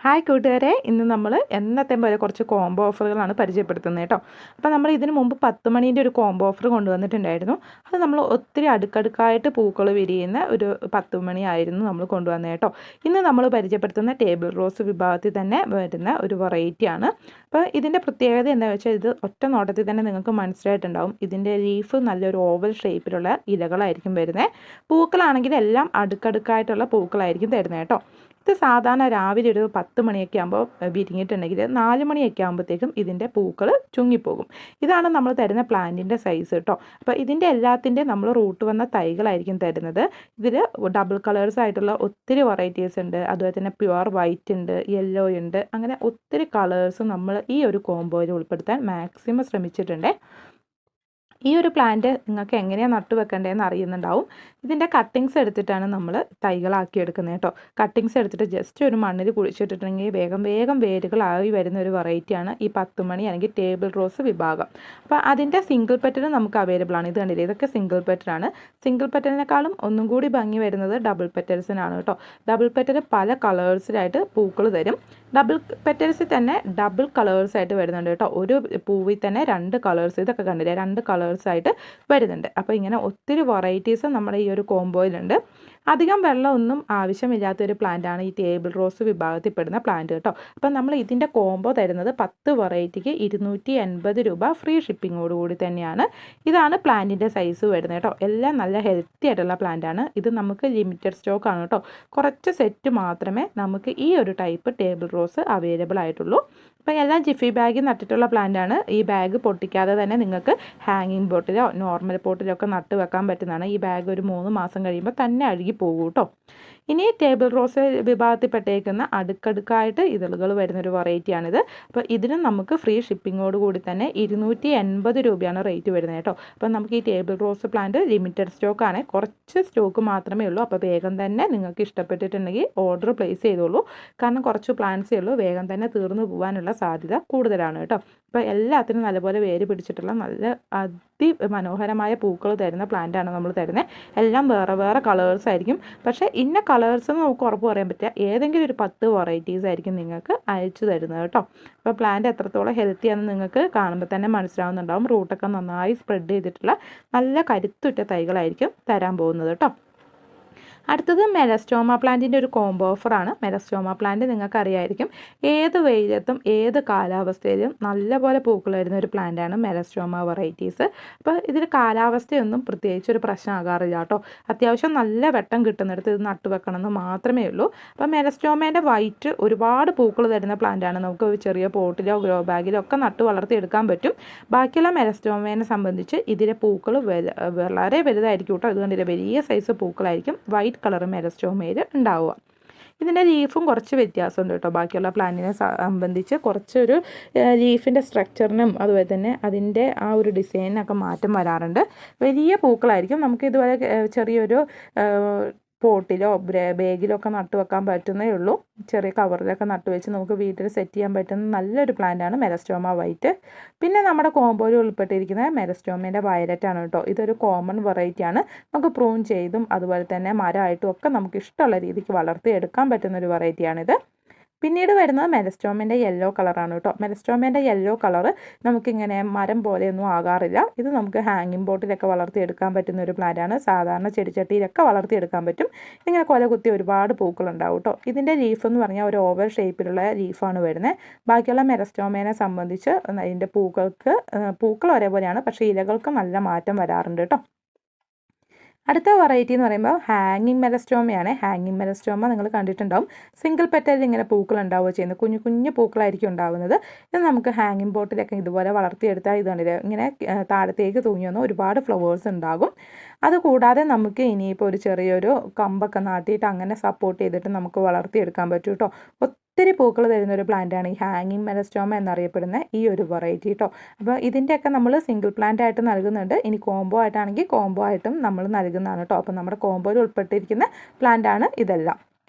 Hi കൂട്ടുകാരെ, ഇന്ന് നമ്മൾ എന്നത്തെ പോലെ കുറച്ച് കോംബോ ഓഫറുകളാണ് പരിചയപ്പെടുത്തുന്നത് കേട്ടോ. അപ്പോൾ നമ്മൾ ഇതിന് മുമ്പ് 10 മണീൻ്റെ ഒരു കോംബോ ഓഫർ കൊണ്ടുവന്നിട്ടുണ്ടായിരുന്നു. അത് നമ്മൾ ഒത്തിരി അടുക്കടുക്കായിട്ട് പൂക്കൾ വിരിയുന്ന ഒരു 10 മണിയായിരുന്നു നമ്മൾ കൊണ്ടുവന്നത് കേട്ടോ. ഇന്ന് നമ്മൾ പരിചയപ്പെടുത്തുന്ന ടേബിൾ റോസ് വിഭാഗത്തിൽ തന്നെ വരുന്ന ഒരു വെറൈറ്റിയാണ്. അപ്പോൾ ഇതിൻ്റെ പ്രത്യേകത എന്താണെന്ന് വെച്ചാൽ ഇത് ഒറ്റ നോട്ടത്തിൽ തന്നെ നിങ്ങൾക്ക് മനസ്സിലായിട്ടുണ്ടാവും. ഇതിൻ്റെ ലീഫ് നല്ലൊരു ഓവൽ ഷേപ്പിലുള്ള ഇലകളായിരിക്കും വരുന്നത്. പൂക്കളാണെങ്കിൽ എല്ലാം അടുക്കടുക്കായിട്ടുള്ള പൂക്കളായിരിക്കും തരുന്നത് കേട്ടോ. ഇത് സാധാരണ രാവിലെ ഒരു 10 മണിയൊക്കെ ആകുമ്പോൾ വിരിഞ്ഞിട്ടുണ്ടെങ്കിൽ 4 മണിയൊക്കെ ആകുമ്പോഴത്തേക്കും ഇതിൻ്റെ പൂക്കൾ ചുങ്ങിപ്പോകും. ഇതാണ് നമ്മൾ തരുന്ന പ്ലാന്റിൻ്റെ സൈസ് കേട്ടോ. അപ്പോൾ ഇതിൻ്റെ എല്ലാത്തിൻ്റെയും നമ്മൾ റൂട്ട് വന്ന തൈകളായിരിക്കും തരുന്നത്. ഇതിൽ ഡബിൾ കളേഴ്സ് ആയിട്ടുള്ള ഒത്തിരി വെറൈറ്റീസ് ഉണ്ട്. അതുപോലെ തന്നെ പ്യുവർ വൈറ്റ് ഉണ്ട്, യെല്ലോ ഉണ്ട്, അങ്ങനെ ഒത്തിരി കളേഴ്സ് നമ്മൾ ഈ ഒരു കോംബോയിൽ ഉൾപ്പെടുത്താൻ മാക്സിമം ശ്രമിച്ചിട്ടുണ്ട്. ഈ ഒരു പ്ലാന്റ് നിങ്ങൾക്ക് എങ്ങനെയാണ് നട്ടുവെക്കേണ്ടതെന്ന് അറിയുന്നുണ്ടാവും. ഇതിൻ്റെ കട്ടിങ്സ് എടുത്തിട്ടാണ് നമ്മൾ തൈകളാക്കി എടുക്കുന്നത് കേട്ടോ. കട്ടിങ്സ് എടുത്തിട്ട് ജസ്റ്റ് ഒരു മണ്ണിൽ കുഴിച്ചിട്ടിട്ടുണ്ടെങ്കിൽ വേഗം വേഗം വേരുകളായി വരുന്ന ഒരു വെറൈറ്റിയാണ് ഈ 10 മണി അല്ലെങ്കിൽ ടേബിൾ റോസ് വിഭാഗം. അപ്പോൾ അതിൻ്റെ സിംഗിൾ പെറ്റൽ നമുക്ക് അവൈലബിൾ ആണ്. ഇത് കണ്ടില്ലേ, ഇതൊക്കെ സിംഗിൾ പെറ്റലാണ്. സിംഗിൾ പെറ്റലിനേക്കാളും ഒന്നും കൂടി ഭംഗി വരുന്നത് ഡബിൾ പെറ്റൽസിനാണ് കേട്ടോ. ഡബിൾ പെറ്റൽ പല കളേഴ്സിലായിട്ട് പൂക്കൾ തരും. ഡബിൾ പെറ്റൽസിൽ തന്നെ ഡബിൾ കളേഴ്സായിട്ട് വരുന്നുണ്ട് കേട്ടോ. ഒരു പൂവിൽ തന്നെ 2 കളേഴ്സ്, ഇതൊക്കെ കണ്ടില്ലേ, 2 കളേഴ്സായിട്ട് വരുന്നുണ്ട്. അപ്പോൾ ഇങ്ങനെ ഒത്തിരി വെറൈറ്റീസ് നമ്മുടെ ഈ ഒരു കോംബോയിലുണ്ട്. അധികം വെള്ളമൊന്നും ആവശ്യമില്ലാത്തൊരു പ്ലാന്റാണ് ഈ ടേബിൾ റോസ് വിഭാഗത്തിൽ പെടുന്ന പ്ലാന്റ് കേട്ടോ. അപ്പം നമ്മൾ ഇതിൻ്റെ കോംബോ തരുന്നത് 10 വെറൈറ്റിക്ക് 280 രൂപ ഫ്രീ ഷിപ്പിങ്ങോടുകൂടി തന്നെയാണ്. ഇതാണ് പ്ലാന്റിൻ്റെ സൈസ് വരുന്നത് കേട്ടോ. എല്ലാം നല്ല ഹെൽത്തി ആയിട്ടുള്ള പ്ലാന്റാണ്. ഇത് നമുക്ക് ലിമിറ്റഡ് സ്റ്റോക്കാണ് കേട്ടോ. കുറച്ച് സെറ്റ് മാത്രമേ നമുക്ക് ഈ ഒരു ടൈപ്പ് ടേബിൾ റോസ് അവൈലബിൾ ആയിട്ടുള്ളൂ. അപ്പോൾ എല്ലാം ജിഫി ബാഗിൽ നട്ടിട്ടുള്ള പ്ലാന്റാണ്. ഈ ബാഗ് പൊട്ടിക്കാതെ തന്നെ നിങ്ങൾക്ക് ഹാങ്ങിങ് ബോട്ടിലോ നോർമൽ പോട്ടിലോ ഒക്കെ നട്ട് വെക്കാൻ പറ്റുന്നതാണ്. ഈ ബാഗ് ഒരു 3 മാസം കഴിയുമ്പോൾ തന്നെ അഴുകി പോകും കേട്ടോ. ഇനി ടേബിൾ റോസ് വിഭാഗത്തിൽപ്പെട്ടേക്കുന്ന അടുക്കടുക്കായിട്ട് ഇതളുകൾ വരുന്നൊരു വെറൈറ്റിയാണിത്. അപ്പോൾ ഇതിനും നമുക്ക് ഫ്രീ ഷിപ്പിങ്ങോട് കൂടി തന്നെ 280 രൂപയാണ് റേറ്റ് വരുന്നത് കേട്ടോ. അപ്പോൾ നമുക്ക് ഈ ടേബിൾ റോസ് പ്ലാന്റ് ലിമിറ്റഡ് സ്റ്റോക്കാണ്, കുറച്ച് സ്റ്റോക്ക് മാത്രമേ ഉള്ളൂ. അപ്പോൾ വേഗം തന്നെ നിങ്ങൾക്ക് ഇഷ്ടപ്പെട്ടിട്ടുണ്ടെങ്കിൽ ഓർഡർ പ്ലേസ് ചെയ്തോളൂ. കാരണം കുറച്ച് പ്ലാന്റ്സേ ഉള്ളൂ, വേഗം തന്നെ തീർന്നു പോകാനുള്ള സാധ്യത കൂടുതലാണ് കേട്ടോ. അപ്പോൾ എല്ലാത്തിനും നല്ലപോലെ വേര് പിടിച്ചിട്ടുള്ള നല്ല അതിമനോഹരമായ പൂക്കൾ തരുന്ന പ്ലാന്റാണ് നമ്മൾ തരുന്നത്. എല്ലാം വേറെ വേറെ കളേഴ്സ് ആയിരിക്കും. പക്ഷേ ഇന്ന കളേഴ്സ് നമുക്ക് ഉറപ്പ് പറയാൻ പറ്റുക, ഏതെങ്കിലും ഒരു 10 വെറൈറ്റീസ് ആയിരിക്കും നിങ്ങൾക്ക് അയച്ചു തരുന്നത് കേട്ടോ. അപ്പോൾ പ്ലാന്റ് എത്രത്തോളം ഹെൽത്തി ആണെന്ന് നിങ്ങൾക്ക് കാണുമ്പോൾ തന്നെ മനസ്സിലാവുന്നുണ്ടാവും. റൂട്ടൊക്കെ നന്നായി സ്പ്രെഡ് ചെയ്തിട്ടുള്ള നല്ല കരുത്തുറ്റ തൈകളായിരിക്കും തരാൻ പോകുന്നത് കേട്ടോ. അടുത്തത് മെലസ്റ്റോമ പ്ലാന്റിൻ്റെ ഒരു കോംബോ ഓഫറാണ്. മെലസ്റ്റോമ പ്ലാന്റ് നിങ്ങൾക്ക് അറിയായിരിക്കും, ഏത് വെയിലത്തും ഏത് കാലാവസ്ഥയിലും നല്ലപോലെ പൂക്കൾ വരുന്ന ഒരു പ്ലാന്റാണ് മെലസ്റ്റോമ വെറൈറ്റീസ്. അപ്പോൾ ഇതിൽ കാലാവസ്ഥയൊന്നും പ്രത്യേകിച്ച് ഒരു പ്രശ്നമാകാറില്ല കേട്ടോ. അത്യാവശ്യം നല്ല വെട്ടം കിട്ടുന്നിടത്ത് ഇത് നട്ടുവെക്കണമെന്ന് മാത്രമേ ഉള്ളൂ. അപ്പോൾ മെലസ്റ്റോമേൻ്റെ വൈറ്റ് ഒരുപാട് പൂക്കൾ തരുന്ന പ്ലാന്റാണ്. നമുക്ക് ഒരു ചെറിയ പോട്ടിലോ ഗ്രോ ബാഗിലോ ഒക്കെ നട്ട് വളർത്തിയെടുക്കാൻ പറ്റും. ബാക്കിയുള്ള മെലസ്റ്റോമേനെ സംബന്ധിച്ച് ഇതിലെ പൂക്കൾ വളരെ വലുതായിരിക്കും കേട്ടോ. അതുകൊണ്ടില്ല വലിയ സൈസ് പൂക്കളായിരിക്കും വൈറ്റ് കളർ മെലസ്റ്റോമയിൽ ഉണ്ടാവുക. ഇതിൻ്റെ ലീഫും കുറച്ച് വ്യത്യാസമുണ്ട് കേട്ടോ. ബാക്കിയുള്ള പ്ലാന്റിനെ സംബന്ധിച്ച് കുറച്ചൊരു ലീഫിൻ്റെ സ്ട്രക്ചറിനും അതുപോലെ തന്നെ അതിൻ്റെ ആ ഒരു ഡിസൈനിനൊക്കെ മാറ്റം വരാറുണ്ട്. വലിയ പൂക്കളായിരിക്കും. നമുക്ക് ഇതുപോലെ ചെറിയൊരു പോട്ടിലോ ബാഗിലോ ഒക്കെ നട്ടു വെക്കാൻ പറ്റുന്നേ ഉള്ളൂ. ചെറിയ കവറിലൊക്കെ നട്ടു വെച്ച് നമുക്ക് വീട്ടിൽ സെറ്റ് ചെയ്യാൻ പറ്റുന്ന നല്ലൊരു പ്ലാന്റാണ് മെലസ്റ്റോമ വൈറ്റ്. പിന്നെ നമ്മുടെ കോംബോയിൽ ഉൾപ്പെട്ടിരിക്കുന്ന മെലസ്റ്റോമേൻ്റെ വയലറ്റ് ആണ് കേട്ടോ. ഇതൊരു കോമൺ വെറൈറ്റിയാണ്. നമുക്ക് പ്രൂൺ ചെയ്തും അതുപോലെ തന്നെ മരമായിട്ടും ഒക്കെ നമുക്ക് ഇഷ്ടമുള്ള രീതിക്ക് വളർത്തിയെടുക്കാൻ പറ്റുന്നൊരു വെറൈറ്റിയാണിത്. പിന്നീട് വരുന്നത് മെലസ്റ്റോമേൻ്റെ യെല്ലോ കളറാണ് കേട്ടോ. മെലസ്റ്റോമേൻ്റെ യെല്ലോ കളറ് നമുക്കിങ്ങനെ മരം പോലെയൊന്നും ആകാറില്ല. ഇത് നമുക്ക് ഹാങ്ങിങ് ബോട്ടിലൊക്കെ വളർത്തിയെടുക്കാൻ പറ്റുന്ന ഒരു പ്ലാന്റാണ്. സാധാരണ ചെടിച്ചട്ടിയിലൊക്കെ വളർത്തിയെടുക്കാൻ പറ്റും. ഇങ്ങനെ കൊല കുത്തി ഒരുപാട് പൂക്കളുണ്ടാവും കേട്ടോ. ഇതിൻ്റെ ലീഫ് എന്ന് പറഞ്ഞാൽ ഒരു ഓവൽ ഷേപ്പിലുള്ള ലീഫാണ് വരുന്നത്. ബാക്കിയുള്ള മെലസ്റ്റോമേനെ സംബന്ധിച്ച് അതിൻ്റെ പൂക്കൾ ഒരേപോലെയാണ്, പക്ഷേ ഇലകൾക്ക് നല്ല മാറ്റം വരാറുണ്ട് കേട്ടോ. അടുത്ത വെറൈറ്റി എന്ന് പറയുമ്പോൾ ഹാങ്ങിങ് മെലസ്റ്റോമയാണ്. ഹാങ്ങിങ് മെലസ്റ്റോമ നിങ്ങൾ കണ്ടിട്ടുണ്ടാവും. സിംഗിൾ പെറ്റലിൽ ഇങ്ങനെ പൂക്കൾ ഉണ്ടാവുക ചെയ്യുന്നത്, കുഞ്ഞു കുഞ്ഞു പൂക്കളായിരിക്കും ഉണ്ടാവുന്നത്. ഇത് നമുക്ക് ഹാങ്ങിങ് ബോട്ടിലൊക്കെ ഇതുപോലെ വളർത്തിയെടുത്താൽ ഇത് കണ്ടില്ലേ, ഇങ്ങനെ താഴത്തേക്ക് തൂങ്ങി വന്ന ഒരുപാട് ഫ്ലവേഴ്സ് ഉണ്ടാകും. അതുകൂടാതെ നമുക്ക് ഇനിയിപ്പോൾ ഒരു ചെറിയൊരു കമ്പൊക്കെ നാട്ടിയിട്ട് അങ്ങനെ സപ്പോർട്ട് ചെയ്തിട്ട് നമുക്ക് വളർത്തിയെടുക്കാൻ പറ്റും കേട്ടോ. ഒത്തിരി പൂക്കൾ തരുന്ന ഒരു പ്ലാന്റാണ് ഈ ഹാങ്ങിങ് മെലസ്റ്റോമ എന്നറിയപ്പെടുന്ന ഈ ഒരു വെറൈറ്റി കേട്ടോ. അപ്പോൾ ഇതിൻ്റെയൊക്കെ നമ്മൾ സിംഗിൾ പ്ലാന്റ് ആയിട്ട് നൽകുന്നുണ്ട്. ഇനി കോംബോ ആയിട്ടാണെങ്കിൽ കോംബോ ആയിട്ടും നമ്മൾ നൽകുന്നതാണ് കേട്ടോ. അപ്പോൾ നമ്മുടെ കോംബോയിൽ ഉൾപ്പെട്ടിരിക്കുന്ന പ്ലാന്റാണ് ഇതെല്ലാം.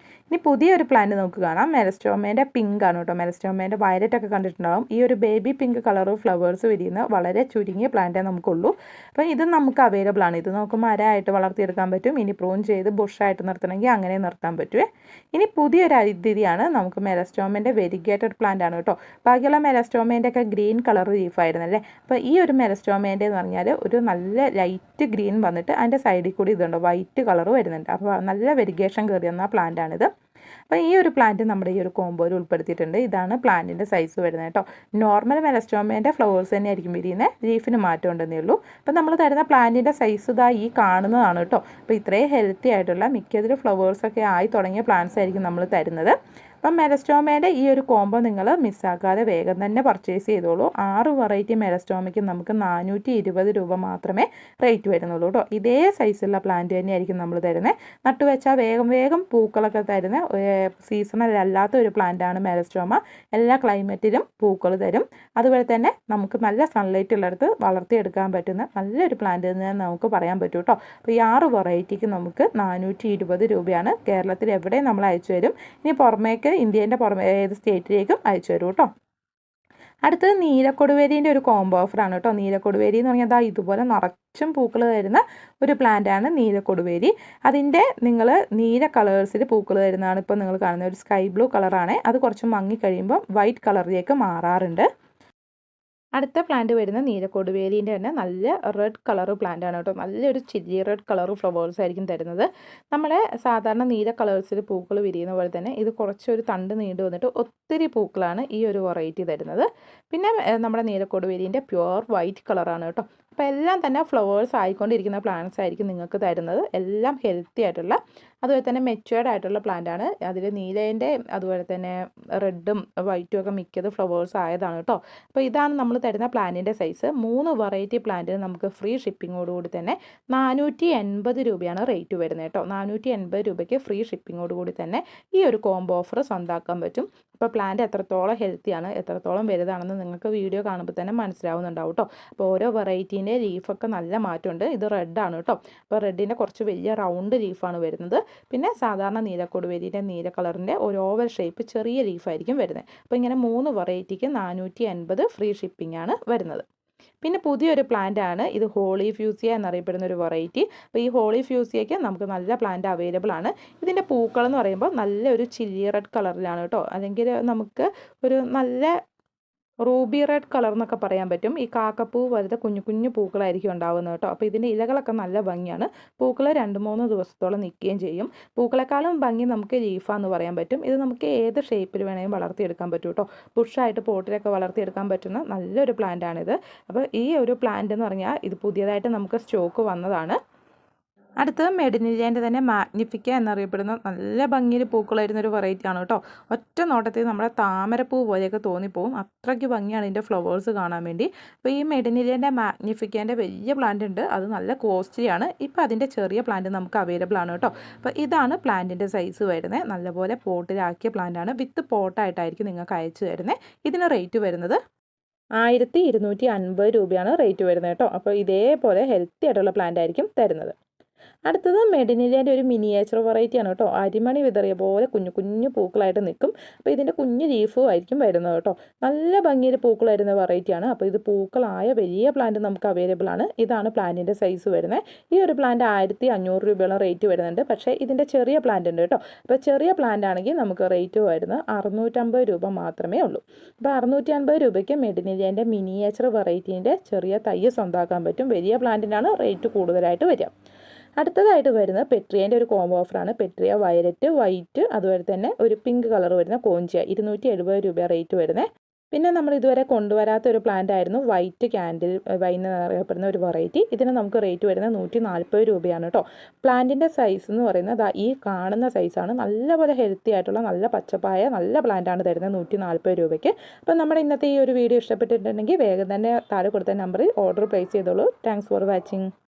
ഇനി പുതിയൊരു പ്ലാന്റ് നമുക്ക് കാണാം. മെലസ്റ്റോമേൻ്റെ പിങ്ക് ആണ് കേട്ടോ. മെലസ്റ്റോമേൻ്റെ വയലറ്റ് ഒക്കെ കണ്ടിട്ടുണ്ടാകും. ഈ ഒരു ബേബി പിങ്ക് കളർ ഫ്ലവേഴ്സ് വിരിയുന്ന വളരെ ചുരുങ്ങിയ പ്ലാന്റേ നമുക്കുള്ളൂ. അപ്പോൾ ഇത് നമുക്ക് അവൈലബിൾ ആണ്. ഇത് നമുക്ക് മരമായിട്ട് വളർത്തിയെടുക്കാൻ പറ്റും. ഇനി പ്രൂൺ ചെയ്ത് ബുഷായിട്ട് നിർത്തണമെങ്കിൽ അങ്ങനെ നിർത്താൻ പറ്റുമേ. ഇനി പുതിയൊരു അതിഥിയാണ് നമുക്ക് മെലസ്റ്റോമേൻ്റെ വെരിഗേറ്റഡ് പ്ലാന്റ് ആണ് കേട്ടോ. ബാക്കിയുള്ള മെലസ്റ്റോമേൻ്റെ ഒക്കെ ഗ്രീൻ കളർ ലീഫായിരുന്നല്ലേ. അപ്പോൾ ഈ ഒരു മെലസ്റ്റോമേൻ്റെ എന്ന് പറഞ്ഞാൽ ഒരു നല്ല ലൈറ്റ് ഗ്രീൻ വന്നിട്ട് അതിൻ്റെ സൈഡിൽ കൂടി ഇതുണ്ട് വൈറ്റ് കളർ വരുന്നുണ്ട്. അപ്പോൾ നല്ല വെരിഗേഷൻ കയറി വന്ന പ്ലാന്റാണിത്. അപ്പോൾ ഈ ഒരു പ്ലാന്റ് നമ്മുടെ ഈ ഒരു കോമ്പോയിൽ ഉൾപ്പെടുത്തിയിട്ടുണ്ട്. ഇതാണ് പ്ലാന്റിൻ്റെ സൈസ് വരുന്നത് കേട്ടോ. നോർമൽ മെലസ്റ്റോമേൻ്റെ ഫ്ലവേഴ്സ് തന്നെ ആയിരിക്കും വിരിയുന്നത്, ലീഫിന് മാറ്റം ഉണ്ടെന്നേ ഉള്ളൂ. അപ്പോൾ നമ്മൾ തരുന്ന പ്ലാന്റിൻ്റെ സൈസ് ഇതാ ഈ കാണുന്നതാണ് കേട്ടോ. അപ്പോൾ ഇത്രയും ഹെൽത്തി ആയിട്ടുള്ള മിക്കതിൽ ഫ്ലവേഴ്സൊക്കെ ആയി തുടങ്ങിയ പ്ലാന്റ്സ് ആയിരിക്കും നമ്മൾ തരുന്നത്. അപ്പം മെലസ്റ്റോമേൻ്റെ ഈ ഒരു കോംബോ നിങ്ങൾ മിസ്സാക്കാതെ വേഗം തന്നെ പർച്ചേസ് ചെയ്തോളൂ. 6 വെറൈറ്റി മെലസ്റ്റോമയ്ക്ക് നമുക്ക് 420 രൂപ മാത്രമേ റേറ്റ് വരുന്നുള്ളൂ കേട്ടോ. ഇതേ സൈസുള്ള പ്ലാന്റ് തന്നെയായിരിക്കും നമ്മൾ തരുന്നത്. നട്ടുവെച്ചാൽ വേഗം പൂക്കളൊക്കെ തരുന്ന സീസണൽ അല്ലാത്ത ഒരു പ്ലാന്റാണ് മെലസ്റ്റോമ. എല്ലാ ക്ലൈമറ്റിലും പൂക്കൾ തരും. അതുപോലെ തന്നെ നമുക്ക് നല്ല സൺലൈറ്റ് ഉള്ളിടത്ത് വളർത്തിയെടുക്കാൻ പറ്റുന്ന നല്ലൊരു പ്ലാന്റ് എന്ന് നമുക്ക് പറയാൻ പറ്റും കേട്ടോ. അപ്പോൾ ഈ 6 വെറൈറ്റിക്ക് നമുക്ക് 420 രൂപയാണ്. കേരളത്തിൽ എവിടെയും നമ്മൾ അയച്ചു തരും. ഇനി പുറമേക്ക് ഇന്ത്യേൻ്റെ പുറമെ ഏത് സ്റ്റേറ്റിലേക്കും അയച്ചു തരും കേട്ടോ. അടുത്തത് നീലക്കൊടുവേരീൻ്റെ ഒരു കോംബോ ഓഫറാണ് കേട്ടോ. നീലക്കൊടുവേരി എന്ന് പറഞ്ഞാൽ ഇതുപോലെ നിറച്ചും പൂക്കൾ തരുന്ന ഒരു പ്ലാന്റാണ് നീലക്കൊടുവേരി. അതിൻ്റെ നിങ്ങൾ നീല കളേഴ്സിൽ പൂക്കൾ തരുന്നതാണ് ഇപ്പോൾ നിങ്ങൾ കാണുന്ന ഒരു സ്കൈ ബ്ലൂ കളറാണ്. അത് കുറച്ച് മങ്ങി കഴിയുമ്പോൾ വൈറ്റ് കളറിലേക്ക് മാറാറുണ്ട്. അടുത്ത പ്ലാന്റ് വരുന്ന നീലക്കൊടുവേലിൻ്റെ തന്നെ നല്ല റെഡ് കളർ പ്ലാന്റ് ആണ് കേട്ടോ. നല്ലൊരു ചില്ലി റെഡ് കളർ ഫ്ലവേഴ്സ് ആയിരിക്കും തരുന്നത്. നമ്മളെ സാധാരണ നീല കളേഴ്സിൽ പൂക്കൾ വിരിയുന്ന പോലെ തന്നെ ഇത് കുറച്ചൊരു തണ്ട് നീണ്ടു വന്നിട്ട് ഒത്തിരി പൂക്കളാണ് ഈ ഒരു വെറൈറ്റി തരുന്നത്. പിന്നെ നമ്മുടെ നീലക്കൊടുവേലിൻ്റെ പ്യുവർ വൈറ്റ് കളറാണ് കേട്ടോ. അപ്പോൾ എല്ലാം തന്നെ ഫ്ലവേഴ്സ് ആയിക്കൊണ്ടിരിക്കുന്ന പ്ലാന്റ്സ് ആയിരിക്കും നിങ്ങൾക്ക് തരുന്നത്. എല്ലാം ഹെൽത്തി ആയിട്ടുള്ള അതുപോലെ തന്നെ മെച്യൂർഡ് ആയിട്ടുള്ള പ്ലാന്റ് ആണ്. അതിൽ നീലേൻ്റെ അതുപോലെ തന്നെ റെഡും വൈറ്റും ഒക്കെ മിക്കത് ഫ്ലവേഴ്സ് ആയതാണ് കേട്ടോ. അപ്പോൾ ഇതാണ് നമ്മൾ തരുന്ന പ്ലാന്റിൻ്റെ സൈസ്. 3 വെറൈറ്റി പ്ലാന്റിന് നമുക്ക് ഫ്രീ ഷിപ്പിങ്ങോടുകൂടി തന്നെ 480 രൂപയാണ് റേറ്റ് വരുന്നത് കേട്ടോ. 480 രൂപയ്ക്ക് ഫ്രീ ഷിപ്പിങ്ങോടുകൂടി തന്നെ ഈ ഒരു കോംബോ ഓഫർ സ്വന്തമാക്കാൻ പറ്റും. അപ്പോൾ പ്ലാന്റ് എത്രത്തോളം ഹെൽത്തിയാണ്, എത്രത്തോളം വലുതാണെന്ന് നിങ്ങൾക്ക് വീഡിയോ കാണുമ്പോൾ തന്നെ മനസ്സിലാവുന്നുണ്ടാവും കേട്ടോ. അപ്പോൾ ഓരോ വെറൈറ്റീൻ്റെ ലീഫൊക്കെ നല്ല മാറ്റമുണ്ട്. ഇത് റെഡാണ് കേട്ടോ. അപ്പോൾ റെഡിൻ്റെ കുറച്ച് വലിയ റൗണ്ട് ലീഫാണ് വരുന്നത്. പിന്നെ സാധാരണ നീലക്കൊടുവേലിൻ്റെ നീല കളറിൻ്റെ ഒരു ഓവൽ ഷേപ്പ് ചെറിയ ലീഫായിരിക്കും വരുന്നത്. അപ്പോൾ ഇങ്ങനെ 3 വെറൈറ്റിക്ക് 480 ഫ്രീ ഷിപ്പിംഗ് ആണ് വരുന്നത്. പിന്നെ പുതിയൊരു പ്ലാന്റ് ആണ് ഇത്, ഹോളി ഫ്യൂസിയ എന്നറിയപ്പെടുന്ന ഒരു വെറൈറ്റി. അപ്പോൾ ഈ ഹോളി ഫ്യൂസിയയ്ക്ക് നമുക്ക് നല്ല പ്ലാന്റ് അവൈലബിൾ ആണ്. ഇതിൻ്റെ പൂക്കൾ എന്ന് പറയുമ്പോൾ നല്ലൊരു ചില്ലി റെഡ് കളറിലാണ് കേട്ടോ. അല്ലെങ്കിൽ നമുക്ക് ഒരു നല്ല റൂബി റെഡ് കളർ എന്നൊക്കെ പറയാൻ പറ്റും. ഈ കാക്കപ്പൂ പോലത്തെ കുഞ്ഞു കുഞ്ഞു പൂക്കളായിരിക്കും ഉണ്ടാവുന്നത് കേട്ടോ. അപ്പോൾ ഇതിൻ്റെ ഇലകളൊക്കെ നല്ല ഭംഗിയാണ്. പൂക്കൾ 2-3 ദിവസത്തോളം നിൽക്കുകയും ചെയ്യും. പൂക്കളെക്കാളും ഭംഗി നമുക്ക് ലീഫാന്ന് പറയാൻ പറ്റും. ഇത് നമുക്ക് ഏത് ഷേപ്പിൽ വേണമെങ്കിലും വളർത്തിയെടുക്കാൻ പറ്റും കേട്ടോ. ബുഷായിട്ട് പോട്ടിലൊക്കെ വളർത്തിയെടുക്കാൻ പറ്റുന്ന നല്ലൊരു പ്ലാന്റാണിത്. അപ്പോൾ ഈ ഒരു പ്ലാന്റ് എന്ന് പറഞ്ഞാൽ ഇത് പുതിയതായിട്ട് നമുക്ക് സ്റ്റോക്ക് വന്നതാണ്. അടുത്തത് മെഡിനിലിയൻ്റെ തന്നെ മാഗ്നിഫിക്ക എന്നറിയപ്പെടുന്ന നല്ല ഭംഗിയിൽ പൂക്കൾ വരുന്ന ഒരു വെറൈറ്റി ആണ് കേട്ടോ. ഒറ്റ നോട്ടത്തിൽ നമ്മുടെ താമരപ്പൂ പോലെയൊക്കെ തോന്നിപ്പോവും. അത്രയ്ക്ക് ഭംഗിയാണ് ഇതിൻ്റെ ഫ്ലവേഴ്സ് കാണാൻ വേണ്ടി. അപ്പോൾ ഈ മെഡിനിലിയൻ്റെ മാഗ്നിഫിക്കേൻ്റെ വലിയ പ്ലാന്റ് ഉണ്ട്. അത് നല്ല കോസ്റ്റ്ലിയാണ്. ഇപ്പോൾ അതിൻ്റെ ചെറിയ പ്ലാന്റ് നമുക്ക് അവൈലബിൾ ആണ് കേട്ടോ. അപ്പോൾ ഇതാണ് പ്ലാന്റിൻ്റെ സൈസ് വരുന്നത്. നല്ലപോലെ പോട്ടിലാക്കിയ പ്ലാന്റാണ്. വിത്ത് പോട്ടായിട്ടായിരിക്കും നിങ്ങൾക്ക് അയച്ചു തരുന്നത്. ഇതിന് റേറ്റ് വരുന്നത് 1250 രൂപയാണ് റേറ്റ് വരുന്നത് കേട്ടോ. അപ്പോൾ ഇതേപോലെ ഹെൽത്തി ആയിട്ടുള്ള പ്ലാന്റ് ആയിരിക്കും തരുന്നത്. അടുത്തത് മെഡിനിലിയൻ്റെ ഒരു മിനിയേച്ചർ വെറൈറ്റിയാണ് കേട്ടോ. അരിമണി വിതറിയ പോലെ കുഞ്ഞു കുഞ്ഞു പൂക്കളായിട്ട് നിൽക്കും. അപ്പോൾ ഇതിൻ്റെ കുഞ്ഞു ലീഫും ആയിരിക്കും വരുന്നത് കേട്ടോ. നല്ല ഭംഗിയിൽ പൂക്കൾ വരുന്ന വെറൈറ്റിയാണ്. അപ്പോൾ ഇത് പൂക്കളായ വലിയ പ്ലാന്റ് നമുക്ക് അവൈലബിൾ ആണ്. ഇതാണ് പ്ലാന്റിൻ്റെ സൈസ് വരുന്നത്. ഈ ഒരു പ്ലാന്റ് 1500 രൂപയോളം റേറ്റ് വരുന്നുണ്ട്. പക്ഷേ ഇതിൻ്റെ ചെറിയ പ്ലാന്റ് ഉണ്ട് കേട്ടോ. അപ്പോൾ ചെറിയ പ്ലാന്റ് ആണെങ്കിൽ നമുക്ക് റേറ്റ് വരുന്നത് 650 രൂപ മാത്രമേ ഉള്ളൂ. അപ്പോൾ 650 രൂപയ്ക്ക് മെഡിനിലിയൻ്റെ മിനിയേച്ചർ വെറൈറ്റീൻ്റെ ചെറിയ തൈ സ്വന്തമാക്കാൻ പറ്റും. വലിയ പ്ലാന്റിനാണ് റേറ്റ് കൂടുതലായിട്ട് വരിക. അടുത്തതായിട്ട് വരുന്നത് പെട്രിയേൻ്റെ ഒരു കോംബോ ഓഫറാണ്. പെട്രിയ വയലറ്റ്, വൈറ്റ്, അതുപോലെ തന്നെ ഒരു പിങ്ക് കളർ വരുന്ന കോഞ്ചിയ 270 രൂപ റേറ്റ് വരുന്നത്. പിന്നെ നമ്മൾ ഇതുവരെ കൊണ്ടുവരാത്ത ഒരു പ്ലാന്റ് ആയിരുന്നു വൈറ്റ് ക്യാൻഡിൽ വൈൻ എന്നറിയപ്പെടുന്ന ഒരു വെറൈറ്റി. ഇതിന് നമുക്ക് റേറ്റ് വരുന്നത് 140 രൂപയാണ് കേട്ടോ. പ്ലാന്റിൻ്റെ സൈസ് എന്ന് പറയുന്നത് ഈ കാണുന്ന സൈസാണ്. നല്ലപോലെ ഹെൽത്തി ആയിട്ടുള്ള നല്ല പച്ചപ്പായ നല്ല പ്ലാന്റാണ് തരുന്നത് 140 രൂപയ്ക്ക്. അപ്പോൾ നമ്മുടെ ഇന്നത്തെ ഈ ഒരു വീഡിയോ ഇഷ്ടപ്പെട്ടിട്ടുണ്ടെങ്കിൽ വേഗം തന്നെ താഴെ കൊടുത്ത നമ്പറിൽ ഓർഡർ പ്ലേസ് ചെയ്തോളൂ. Thanks for watching.